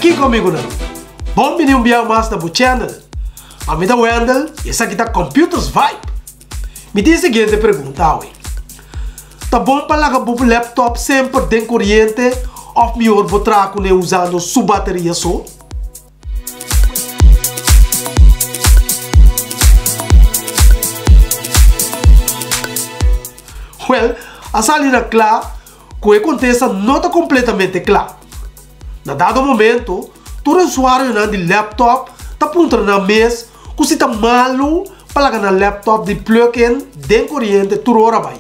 aqui comigo não. Bom menino um dia mais na meu channel. A minha Wendel e essa aqui tá Computers Vibe. Me diz a seguinte pergunta, ué. Tá bom para largar o laptop sempre tem corrente ou melhor vou trago né usando sua bateria só? Well, a salida clara que o que acontece não está completamente claro. Na dado momento, todo usuário de laptop está apontando na mesa que se está malo para largar no laptop de plug-in de corrente toda hora vai.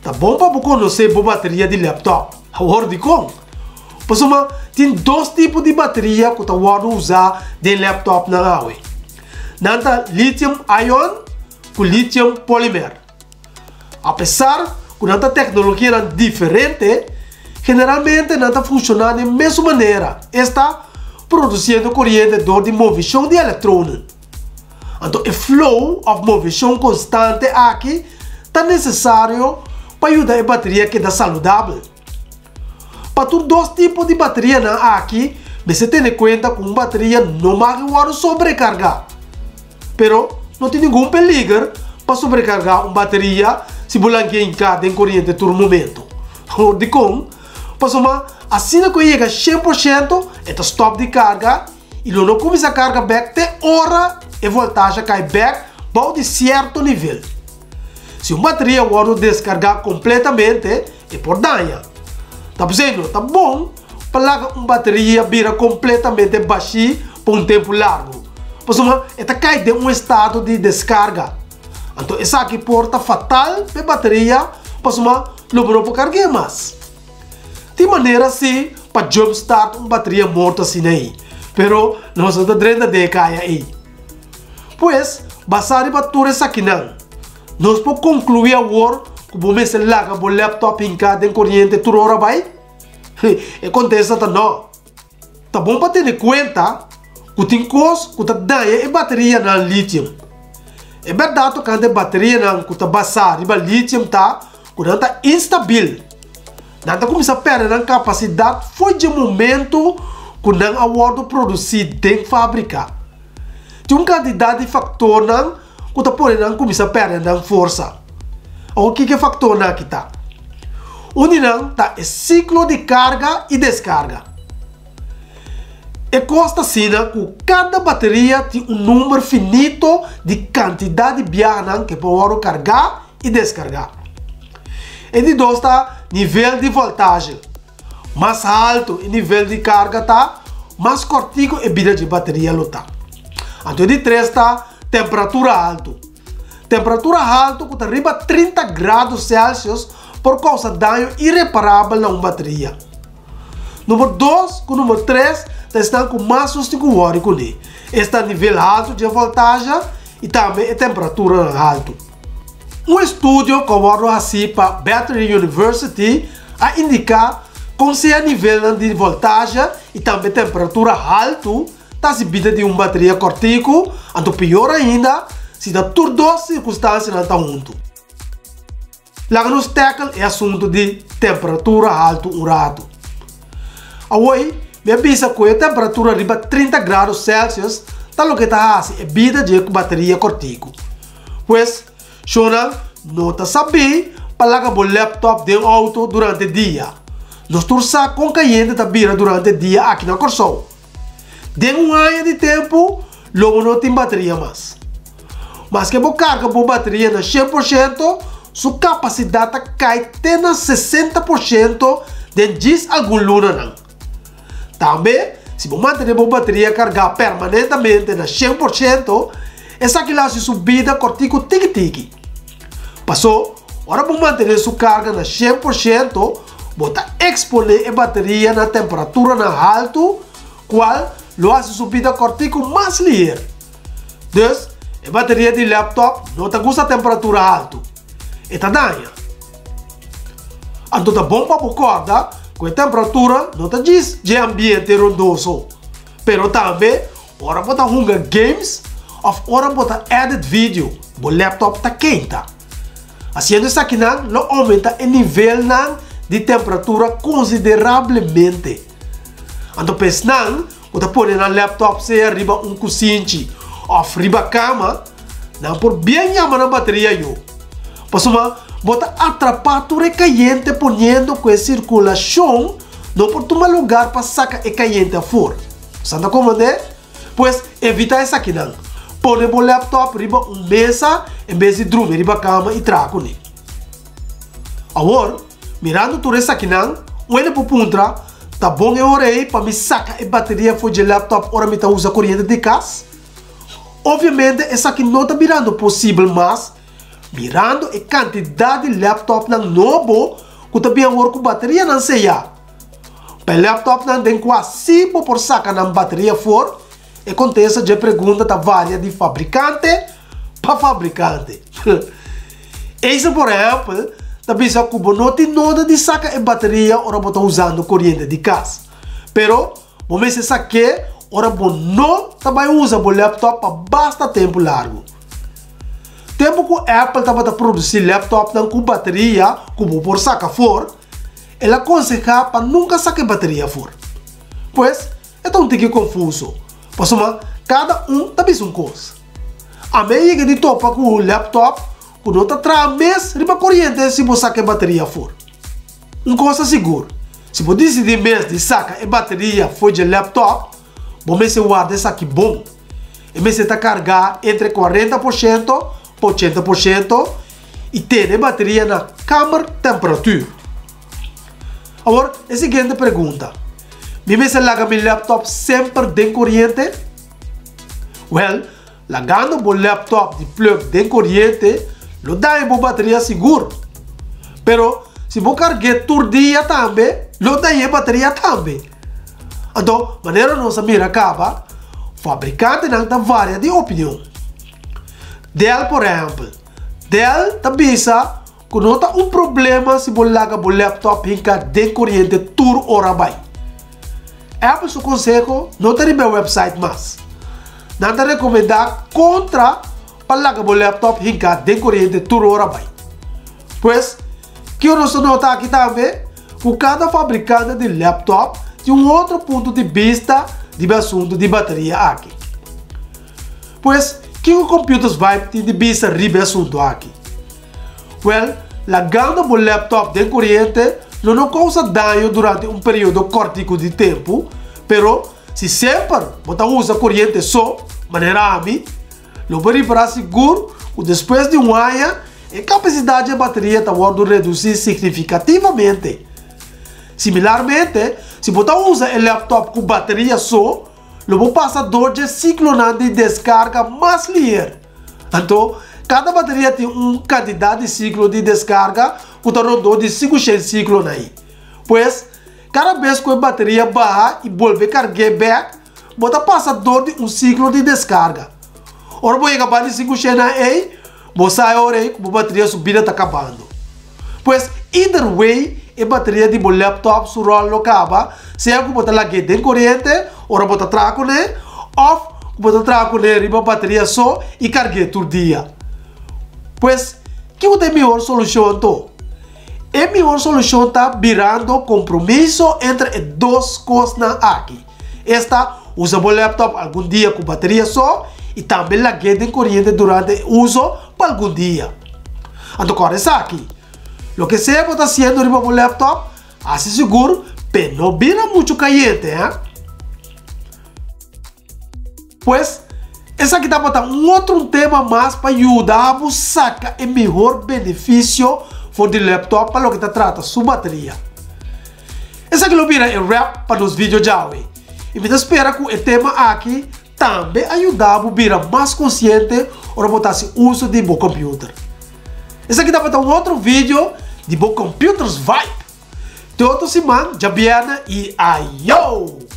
Tá bom para conhecer a bateria de laptop. Agora de como? Pois tem dois tipos de bateria que você pode usar de laptop na água. Nanta lithium-ion com lithium polymer. Apesar que nanta tecnologia é diferente, generalmente nanta funciona da mesma maneira. Está produzindo corrente de movição de eletrônios. Então, o flow of movição constante aqui está necessário para ajudar a bateria que é saudável. Para ter dois tipos de bateria aqui, você tem em conta que uma bateria não vai sobrecargar. Pero não tem nenhum perigo para sobrecargar uma bateria se você encaixa em corrente todo momento. De como? Assim que chega a 100%, é stop de carga e não começa a carga back até hora e voltagem cai back para de certo nível. Se uma bateria vai descargar completamente, é por danha. Tá pensando? Tá bom para largar uma bateria vira completamente baixa por um tempo largo. Ela cai de um estado de descarga. Então, essa aqui porta fatal para a bateria, não pode carregar mais. De maneira assim, para jumpstart uma bateria morta assim aí. Pero, não se está dentro de caia aí. Pois, basado em bater essa aqui não. Nós podemos concluir agora que você larga o laptop em casa em corrente toda hora vai? E acontece que não. Tá bom para ter em conta que tem coisa que está dando a bateria na lithium. É verdade que a bateria que está basada em lithium está instável. Não começa a perder a capacidade foi de momento que não aguardo produzir dentro da fábrica. Tem uma quantidade de fatores que está podendo começar a perder a força. O que é o fator aqui está? Está o ciclo de carga e descarga. E consta assim que cada bateria tem um número finito de quantidade de viagem que pode carregar e descargar. E de dois está nível de voltagem. Mais alto o nível de carga está, mais curtinho a vida de bateria está. Então de 3 está temperatura alta. Temperatura alta que está arriba a 30 graus Celsius por causa de dano irreparável na bateria. Número 2 e número 3 estão com mais sustentável com ele. Está nível alto de voltagem e também a temperatura alta. Um estudo que eu assim para Battery University a indicar que se a nível de voltagem e também temperatura alta está subida de uma bateria cortico, então pior ainda se dá todas duas circunstâncias não está junto. Lá nos tackle é assunto de temperatura alta um rato. Agora, me avisa que a temperatura arriba 30 graus Celsius está lo que está assim é vida de bateria cortico. Pois, Shona não está sabendo para largar o laptop de um auto durante o dia. Nós torçamos com caindo da vira durante o dia aqui na Corsol. De um ano de tempo, logo não tem bateria mais. Mas que você carga a bateria na 100%, sua capacidade cai até na 60% de diz algum luna não. Também, se você manter a bateria carregada permanentemente na 100%, essa que lá se subida cortico tique-tique. Passou, ora para manter sua carga na 100%, você expõe a bateria na temperatura na alto, qual lo hace subida cortico mais ligeira. Então, a bateria de laptop não está com a temperatura alta. E está danha. Então, tá bom para acordar que a temperatura não está de ambiente rondoso. Pero também, ora para jogar games, ou ora para edit vídeo, o laptop está quente. Assim, isso aqui não aumenta o nível de temperatura consideravelmente. Então, não, você pode na laptop se arriba cozinho ou riba cama, não por bem chamar na bateria eu. Passuma, você atrapar tudo caliente ponendo com a circulação, não por tomar lugar para sacar o caliente fora. Santa como é? Pois evita essa aqui não. Põe o laptop riba mesa em vez de dormir riba cama e trago nele. Agora, mirando tudo isso aqui não, olha para o puntra, tá bom eu orei para me sacar a bateria foi de laptop ora me tá usa corrente de casa. Obviamente, essa aqui não está mirando possível, mas mirando a quantidade de laptop não novo que também agora com bateria não sei já. Para laptop não tem quase por sacar na bateria fora. E acontece de pergunta da varia de fabricante para fabricante. Esse, por exemplo, também só que não tem nada de sacar a bateria ora você usando corrente de casa. Pero, momento se saque, ora você não também usa o laptop para bastante tempo largo. Tempo que a Apple estava a produzir laptop não com bateria, como por sacar fora, ela aconselha para nunca sacar bateria fora. Pois, é um pouco confuso. Passuma, cada também é uma coisa. A meia que topa com o laptop, quando não está atrás riba corrente se você sacar bateria fora. Uma coisa segura. Se você decidir mesmo de sacar a bateria fora de laptop, você se guarda isso aqui bom. E você está carregar entre 40% e 80% e ter a bateria na câmara temperatura. Agora, a seguinte pergunta. Você larga meu laptop sempre de corrente? Well, largando o laptop de plug de corrente, não dá uma bateria segura. Pero, se você carregar todo dia também, não dá uma bateria também. Então, maneira nossa mira acaba, o fabricante não tem várias de opinião. Dell, por exemplo, Dell também sabe que não tem problema se você larga o laptop de corrente toda hora vai. Apple seu conselho não tem meu website mais. Não te recomendar contra para largar o laptop de corrente toda hora vai. Pois, que eu não sou nota aqui também, que cada fabricante de laptop tem outro ponto de vista de assunto de bateria aqui. Pois, que o computers vai ter de vista de assunto aqui? Well, largando o laptop de corrente não causa dano durante período curto de tempo, pero se sempre você usa corrente só, maneira a mim, não pode para seguro que depois de um ano, a capacidade da bateria está reduzir significativamente. Similarmente, se você usa o laptop com bateria só, não passa de ciclo de descarga mais ligeiro. Então, cada bateria tem uma quantidade de ciclo de descarga que está rodando de 500 ciclos aí. Pois, cada vez que a bateria baixa e volta a carregar back, você passa de um ciclo de descarga. Ora, você acabar de 500 aí, você sai aí com a bateria subida está acabando. Pois, either way, a bateria de laptop se rola acaba, seja que você larga de corrente, ora você traga né, ou você traga né, a bateria só e carrega todo dia. Pois, que é a melhor solução então? A melhor solução está virando compromisso entre as duas coisas aqui. Esta usa o laptop algum dia com bateria só e também larga de corrente durante o uso para algum dia. Então, agora isso aqui. O que você está fazendo no laptop, assim seguro, mas não vira muito caliente, hein? Pois, esse aqui está botando outro tema mais para ajudar a sacar o melhor benefício do laptop para o que está tratando sua bateria. Esse aqui é o wrap para os vídeos de hoje. E me espero que o tema aqui também ajudar a virar mais consciente para botar o uso de bom computador. Esse aqui está botando outro vídeo de bom computers vibe. Todo semana, já viene e ayo!